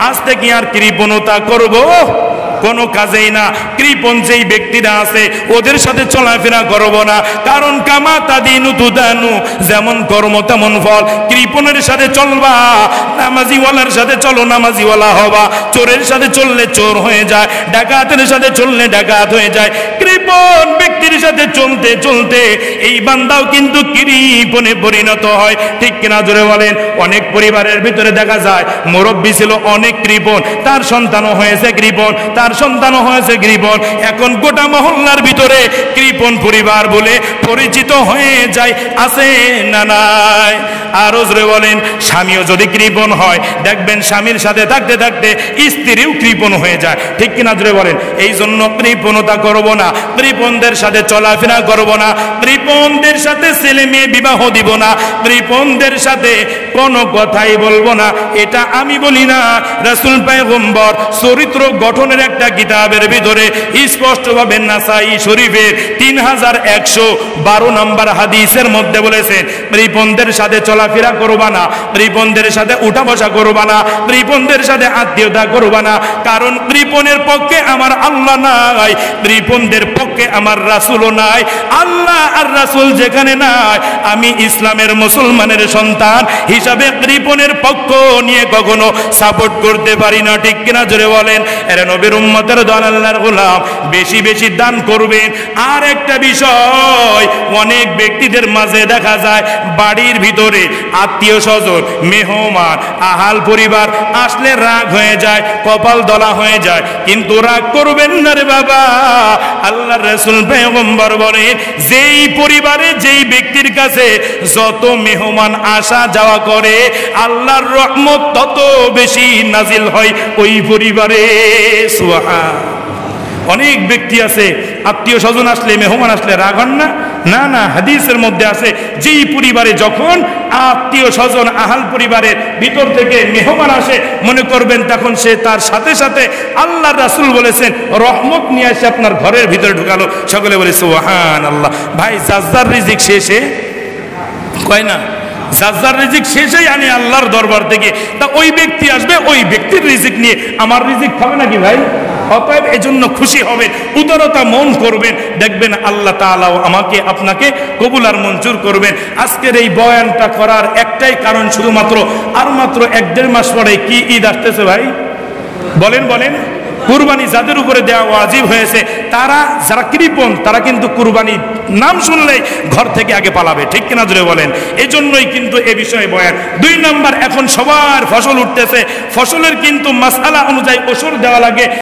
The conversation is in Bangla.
আজ থেকে আর কৃপণতা করব কোনো কাজেই না। কৃপণ যেই ব্যক্তিরা আছে ওদের সাথে চলাফেরা করব না, কারণ কামা তাদিনু তুদানু, যেমন কর্ম তেমন ফল। কৃপণের সাথে চলবা, নামাজিওয়ালার সাথে চলো নামাজিওয়ালা হবা, চোরের সাথে চললে চোর হয়ে যায়, ডাকাতের সাথে চললে ডাকাত হয়ে যায়। কৃপণ ব্যক্তির সাথে চলতে চলতে এই বান্দাও কিন্তু কৃপণে পরিণত হয়, ঠিক কিনা জোরে বলেন? অনেক পরিবারের ভিতরে দেখা যায় মুরব্বী ছিল অনেক কৃপণ, তার সন্তানও হয়েছে কৃপণ, তার সন্তানও হয়েছে কৃপণ। এখন গোটা মহল্লার ভিতরে কৃপণ পরিবার বলে পরিচিত হয়ে যায়, আছে না নাই? আরো জোরে বলেন। স্বামীও যদি কৃপণ হয় দেখবেন স্বামীর সাথে থাকতে থাকতে স্ত্রীও কৃপণ হয়ে যায়, ঠিক কিনা জোরে বলেন? এই জন্য কৃপণতা করব না, কৃপণদের সাথে চলাফেরা করব না, কৃপণদের সাথে ছেলে মেয়ে বিবাহ দিব না, কৃপণদের সাথে কোনো কথাই বলবো না। এটা আমি বলি না, রাসূল পয়গম্বর চরিত্র গঠনের একটা কিতাবের ভিতরে স্পষ্টভাবে নাসাই শরীফের 3112 নম্বর হাদিসের মধ্যে বলেছেন, কৃপণদের সাথে চলাফেরা করবা না, কৃপণদের সাথে উঠা বসা করবা না, কৃপণদের সাথে আত্মীয়তা করবা না, কারণ কৃপণের পক্ষে আমার আল্লাহ নাই, কৃপণদের পক্ষে আমার রাসূলও নাই। আল্লাহ আর রাসূল যেখানে নাই, আমি ইসলামের মুসলমানের সন্তান হিসাবে কৃপণের পক্ষ নিয়ে কখনো সাপোর্ট করতে পারি না, ঠিক কিনা জোরে বলেন? এরা নবীর উম্মতের দল, আল্লাহর গোলাম, বেশি বেশি দান করবেন। আর একটা বিষয়, অনেক ব্যক্তিদের মাঝে দেখা যায় বাড়ির ভিতরে আত্মীয় স্বজন, মেহমান, আহাল পরিবার আসলে রাগ হয়ে যায়, কপাল দলা হয়ে যায়। কিন্তু রাগ করবেন না রে বাবা, আল্লাহর রাসূল পয়গম্বর বলেন, যেই পরিবারে যেই ব্যক্তির কাছে যত মেহমান আসা যাওয়া করে আল্লাহর রহমত তত বেশি নাজিল হয় ওই পরিবারে। সুবহান। অনেক ব্যক্তি আছে আত্মীয় স্বজন আসলে, মেহমান আসলে রাগ হন না, না না, হাদিসের মধ্যে আছে যেই পরিবারে যখন আত্মীয় স্বজন আহাল পরিবারের ভিতর থেকে মেহমান আসে, মনে করবেন তখন সে তার সাথে সাথে আল্লাহর রাসূল বলেছেন রহমত নিয়ে এসে আপনার ঘরের ভিতরে ঢুকালো। সকলে বলে সুবহানাল্লাহ। ভাই যার রিজিক শেষে কয় না, যার রিজিক শেষেই আনে আল্লাহর দরবার থেকে, তা ওই ব্যক্তি আসবে ওই ব্যক্তির রিজিক নিয়ে, আমার রিজিক খাবে নাকি ভাই? অতএব এজন্য খুশি হবেন, উদারতা মন করবেন, দেখবেন আল্লাহ তাআলাও আমাকে আপনাকে কবুল আর মঞ্জুর করবেন। আজকের এই বয়ানটা করার একটাই কারণ, শুধুমাত্র আর মাত্র 1-1.5 মাস পরে কি ঈদ আসতেছে ভাই? বলেন বলেন। কুরবানি যাদের উপরে দেওয়া ওয়াজিব হয়েছে, তারা যারা কৃপণ তারা কিন্তু কুরবানি নাম শুনলেই ঘর থেকে আগে পালাবে, ঠিক কিনা জোরে বলেন? এজন্যই কিন্তু এ বিষয়ে বয়ান। 2 নাম্বার, এখন সবার ফসল উঠতেছে, ফসলের কিন্তু মাসআলা অনুযায়ী ওষুধ দেওয়া লাগে।